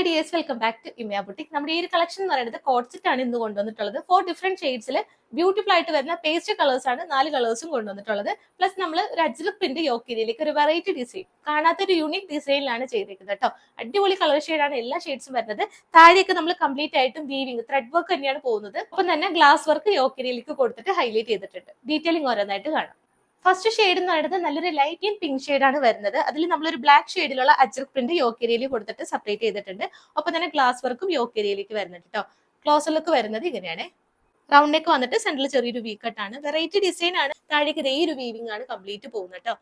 Hi dears, welcome back to Imaya boutique. നമ്മുടെ ഈ ഒരു കളക്ഷൻ എന്ന് പറയുന്നത് കോഡ് സെറ്റ് ആണ് ഇന്ന് കൊണ്ടുവന്നിട്ടുള്ളത്. 4 ഡിഫറെന്റ് ഷെയ്ഡ്സിൽ ബ്യൂട്ടിഫുൾ ആയിട്ട് വരുന്ന പേസ്റ്റ് കളേഴ്സ് ആണ് 4 കളേഴ്സും കൊണ്ടുവന്നിട്ടുള്ളത്. പ്ലസ് നമ്മൾ ഒരു അജ്രക് പ്രിന്റ് യോക്കിരിയിലേക്ക് ഒരു വെറൈറ്റി ഡിസൈൻ, കാണാത്തൊരു യൂണിക് ഡിസൈനിലാണ് ചെയ്തിരിക്കുന്നത് കേട്ടോ. അടിപൊളി കളർ ഷെയ്ഡാണ് എല്ലാ ഷെയ്ഡ്സും വരുന്നത്. താഴേക്ക് നമ്മൾ കംപ്ലീറ്റ് ആയിട്ടും വീവിംഗ് ത്രെഡ് വർക്ക് തന്നെയാണ് പോകുന്നത്. ഒപ്പം തന്നെ ഗ്ലാസ് വർക്ക് യോക്കിരിയിലേക്ക് കൊടുത്തിട്ട് ഹൈലൈറ്റ് ചെയ്തിട്ടുണ്ട്. ഡീറ്റെയിലിംഗ് ഓരോന്നായിട്ട് കാണാം. ഫസ്റ്റ് ഷെയ്ഡ് എന്ന് പറയുന്നത് നല്ലൊരു ലൈറ്റ് ആൻഡ് പിങ്ക് ഷെയ്ഡാണ് വരുന്നത്. അതിൽ നമ്മളൊരു ബ്ലാക്ക് ഷെയ്ഡിലുള്ള അജ്രക് പ്രിന്റ് യോക്കേരിയയിൽ കൊടുത്തിട്ട് സെപ്പറേറ്റ് ചെയ്തിട്ടുണ്ട്. ഒപ്പം തന്നെ ഗ്ലാസ് വർക്കും യോക്കേരിയയിലേക്ക് വരുന്നുണ്ട് കേട്ടോ. ക്ലോസർ ലുക്ക് വരുന്നത് ഇങ്ങനെയാണ്. റൗണ്ട് നെക്ക് വന്നിട്ട് സെന്ററിൽ ചെറിയൊരു വി കട്ടാണ്. വെറൈറ്റി ഡിസൈൻ ആണ്. താഴേക്ക് ഈ ഒരു വീവിംഗ് ആണ് കംപ്ലീറ്റ് പോകുന്നത് കേട്ടോ.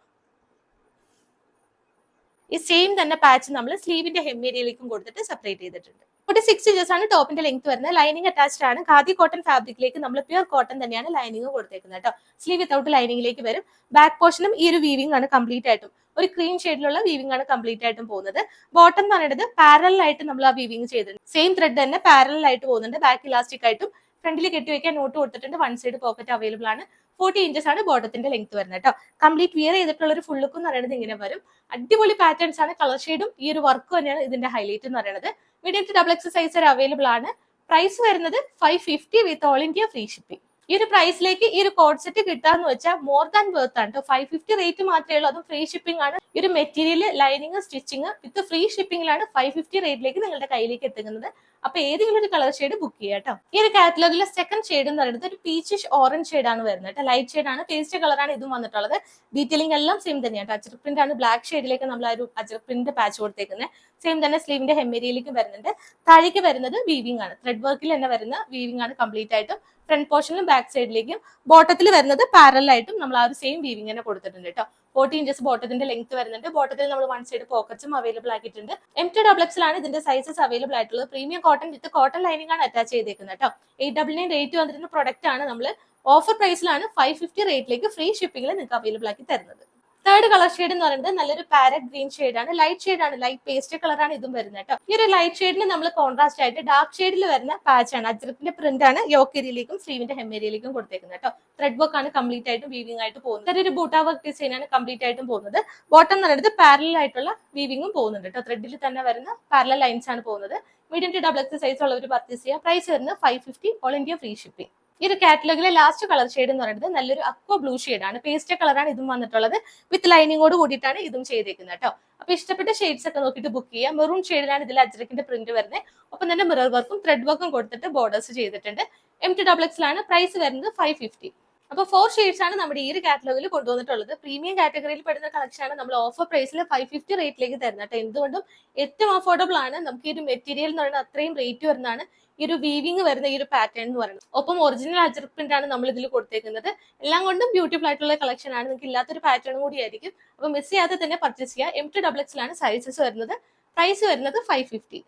ഈ സെയിം തന്നെ പാച്ച് നമ്മൾ സ്ലീവിന്റെ ഹെം ഏരിയയിലേക്കും കൊടുത്തിട്ട് സെപ്പറേറ്റ് ചെയ്തിട്ടുണ്ട്. 46 ഇഞ്ചസ് ആണ് ടോപ്പിന്റെ ലെങ്ത് വരുന്നത്. ലൈനിങ് അറ്റാച്ച്ഡ് ആണ്. ഖാദി കോട്ടൺ ഫാബ്രിക്കിലേക്ക് നമ്മൾ പ്യൂർ കോട്ടൺ തന്നെയാണ് ലൈനിങ് കൊടുത്തേക്കുന്നത് കേട്ടോ. സ്ലീവ് വിത്തൗട്ട് ലൈനിങ്ങിലേക്ക് വരും. ബാക്ക് പോർഷനും ഈ ഒരു വീവിംഗ് ആണ് കംപ്ലീറ്റ് ആയിട്ടും. ഒരു ക്രീം ഷെയ്ഡിലുള്ള വീവിംഗ് ആണ് കംപ്ലീറ്റ് ആയിട്ടും പോകുന്നത്. ബോട്ടം എന്ന് പറയുന്നത് പാരലൽ ആയിട്ട് നമ്മൾ ആ വീവിംഗ് ചെയ്തിട്ടുണ്ട്. സെയിം ത്രെഡ് തന്നെ പാരലൽ ആയിട്ട് പോകുന്നുണ്ട്. ബാക്ക് ഇലാസ്റ്റിക് ആയിട്ടും ഫ്രണ്ടിൽ കെട്ടി വെക്കാൻ നോട്ട് കൊടുത്തിട്ടുണ്ട്. വൺ സൈഡ് പോക്കറ്റ് അവൈലബിൾ ആണ്. 40 ഇഞ്ചസ് ആണ് ബോട്ടത്തിന്റെ ലെങ്ത് വരുന്നത് കേട്ടോ. കംപ്ലീറ്റ് വിയർ ചെയ്തിട്ടുള്ള ഒരു ഫുൾ ലുക്ക് എന്ന് പറയുന്നത് ഇങ്ങനെ വരും. അടിപൊളി പാറ്റേൺസ് ആണ്. കളർ ഷെയ്ഡും ഈ ഒരു വർക്ക് തന്നെയാണ് ഇതിന്റെ ഹൈലൈറ്റ് എന്ന് പറയുന്നത്. Medium to double X size വരെ അവൈലബിൾ ആണ്. പ്രൈസ് വരുന്നത് 550 with all India free shipping. ഈ ഒരു പ്രൈസിലേക്ക് ഈ ഒരു കോഡ് സെറ്റ് കിട്ടാന്ന് വെച്ചാൽ മോർ ദാൻ വർത്ത് ആണ്. 550 റേറ്റ് മാത്രമേ ഉള്ളൂ. അതും ഫ്രീ ഷിപ്പിംഗ് ആണ്. ഈ ഒരു material lining stitching with free ഷിപ്പിംഗിലാണ് 550 റേറ്റിലേക്ക് നിങ്ങളുടെ കയ്യിലേക്ക് എത്തുന്നത്. അപ്പൊ ഏതെങ്കിലും ഒരു കളർ ഷെയ്ഡ് ബുക്ക് ചെയ്യാം കേട്ടോ. ഈ ഒരു കാറ്റലോഗിലെ സെക്കൻഡ് ഷെയ്ഡ് എന്ന് പറയുന്നത് ഒരു പീച്ചിഷ് ഓറഞ്ച് ഷെയ്ഡ് ആണ് വരുന്നത് കേട്ടോ. ലൈറ്റ് ഷെയ്ഡ് ആണ്. പേസ്റ്റ് കളറാണ് ഇതും വന്നിട്ടുള്ളത്. ഡീറ്റെയിലിംഗ് എല്ലാം സെയിം തന്നെയാണ്. അജ്രക് പ്രിന്റ് ആണ്. ബ്ലാക്ക് ഷെയ്ഡിലേക്ക് നമ്മൾ ആ ഒരു അജ്രക് പ്രിന്റ് പാച്ച് കൊടുത്തേക്കുന്നത്. സെയിം തന്നെ സ്ലീവിന്റെ ഹെമ്മേരിയിലേക്ക് വരുന്നുണ്ട്. താഴേക്ക് വരുന്നത് വീവിംഗ് ആണ്. ത്രെഡ് വർക്കിൽ തന്നെ വരുന്ന വീവിംഗ് ആണ് കംപ്ലീറ്റ് ആയിട്ടും. ഫ്രണ്ട് പോർഷനിലും ബാക്ക് സൈഡിലേക്കും ബോട്ടത്തിൽ വരുന്നത് പാരലായിട്ടും നമ്മൾ ആ ഒരു സെയിം വീവിംഗ് തന്നെ കൊടുത്തിട്ടുണ്ട് കേട്ടോ. 40 ഇഞ്ചസ് ബോട്ടത്തിന്റെ ലെങ്ത് വരുന്നുണ്ട്. ബോട്ടത്തിൽ നമ്മൾ വൺ സൈഡ് പോക്കറ്റ്സും അവൈലബിൾ ആക്കിയിട്ടുണ്ട്. M2 XX ആണ് ഇതിന്റെ സൈസസ് അവൈലബിൾ ആയിട്ടുള്ളത്. പ്രീമിയം കോട്ടൺ വിത്ത് കോട്ടൺ ലൈനിങ് ആണ് അറ്റാച്ച് ചെയ്തേക്കുന്നത് കേട്ടോ. 899 റേറ്റ് വന്നിരുന്ന പ്രൊഡക്റ്റ് ആണ്. നമ്മൾ ഓഫർ പ്രൈസിലാണ് 550 റേറ്റിലേക്ക് ഫ്രീ ഷിപ്പിംഗിൽ നിങ്ങൾക്ക് അവൈലബിൾ ആക്കി തരുന്നത്. തേർഡ് കളർ ഷെയ്ഡ് എന്ന് പറയുന്നത് നല്ലൊരു പാരറ്റ് ഗ്രീൻ ഷെയ്ഡ് ആണ്. ലൈറ്റ് ഷെയ്ഡ് ആണ്. ലൈറ്റ് പേസ്റ്റ് കളറാണ് ഇതും വരുന്നത് കേട്ടോ. ഈ ഒരു ലൈറ്റ് ഷെയ്ഡിന് നമ്മൾ കോൺട്രാസ്റ്റ് ആയിട്ട് ഡാർക്ക് ഷെയ്ഡിൽ വരുന്ന പാച്ച് ആണ്. അജ്രക്കിന്റെ പ്രിന്റ് ആണ് യോക്കേരിയിലേക്കും സ്ലീവിന്റെ ഹെമ്മേരിയിലേക്കും കൊടുത്തേക്കുന്നത് കേട്ടോ. ത്രെഡ് വർക്ക് ആണ് കംപ്ലീറ്റ് ആയിട്ട് വീവിംഗ് ആയിട്ട് പോകുന്നത്. ചെറിയൊരു ബൂട്ട വർക്ക് ഡിസൈൻ ആണ് കംപ്ലീറ്റ് ആയിട്ടും പോകുന്നത്. ബോട്ടം എന്ന് പറയുന്നത് പാരലൽ ആയിട്ടുള്ള വീവിംഗും പോകുന്നുണ്ട് കേട്ടോ. ത്രെഡിൽ തന്നെ വരുന്ന പാരലൽ ലൈൻസ് ആണ് പോകുന്നത്. Medium to double X size ഉള്ളവർ പർച്ചേസ് ചെയ്യുക. പ്രൈസ് വരുന്നത് 550 ഓൾ ഇന്ത്യ ഫ്രീ ഷിപ്പിംഗ്. ഈ ഒരു കാറ്റലോഗിലെ ലാസ്റ്റ് കളർ ഷെയ്ഡ് എന്ന് പറയുന്നത് നല്ലൊരു അക്വ ബ്ലൂ ഷെയ്ഡ് ആണ്. പേസ്റ്റ് കളറാണ് ഇതും വന്നിട്ടുള്ളത്. വിത്ത് ലൈനിങ്ങോട് കൂടിയിട്ടാണ് ഇതും ചെയ്തേക്കുന്നത് കേട്ടോ. അപ്പൊ ഇഷ്ടപ്പെട്ട ഷെയ്ഡ്സ് ഒക്കെ നോക്കിയിട്ട് ബുക്ക് ചെയ്യുക. മെറൂൺ ഷെയ്ഡിലാണ് ഇതിൽ അജ്രക്കിന്റെ പ്രിന്റ് വരുന്നത്. ഒപ്പം തന്നെ മിറർ വർക്കും ത്രെഡ് വർക്കും കൊടുത്തിട്ട് ബോർഡേഴ്സ് ചെയ്തിട്ടുണ്ട്. M2 XX ആണ്. പ്രൈസ് വരുന്നത് 550. അപ്പൊ 4 ഷെയ്ഡ്സ് ആണ് നമ്മുടെ ഈ ഒരു കാറ്റലോഗിൽ കൊണ്ടുവന്നിട്ടുള്ളത്. പ്രീമിയം കാറ്റഗറിയിൽ പെടുന്ന കളക്ഷൻ ആണ്. നമ്മൾ ഓഫർ പ്രൈസിൽ 550 റേറ്റിലേക്ക് തരുന്നത് കേട്ടോ. എന്തുകൊണ്ടും ഏറ്റവും അഫോർഡബിൾ ആണ്. നമുക്ക് ഈ ഒരു മെറ്റീരിയൽ എന്ന് പറയുന്നത് അത്രയും റേറ്റ് വരുന്നതാണ്. ഈ ഒരു വീവിംഗ് വരുന്ന ഈ ഒരു പാറ്റേൺ എന്ന് പറയുന്നത്. ഒപ്പം ഒറിജിനൽ അജ്രക് പ്രിന്റ് ആണ് നമ്മൾ ഇതിൽ കൊടുത്തേക്കുന്നത്. എല്ലാം കൊണ്ടും ബ്യൂട്ടിഫുൾ ആയിട്ടുള്ള കളക്ഷൻ ആണ്. നിങ്ങൾക്ക് ഇല്ലാത്തൊരു പാറ്റേൺ കൂടി ആയിരിക്കും. അപ്പൊ മിസ് ചെയ്യാതെ തന്നെ പർച്ചേസ് ചെയ്യുക. M2 XX ആണ് സൈസസ് വരുന്നത്. പ്രൈസ് വരുന്നത് 550.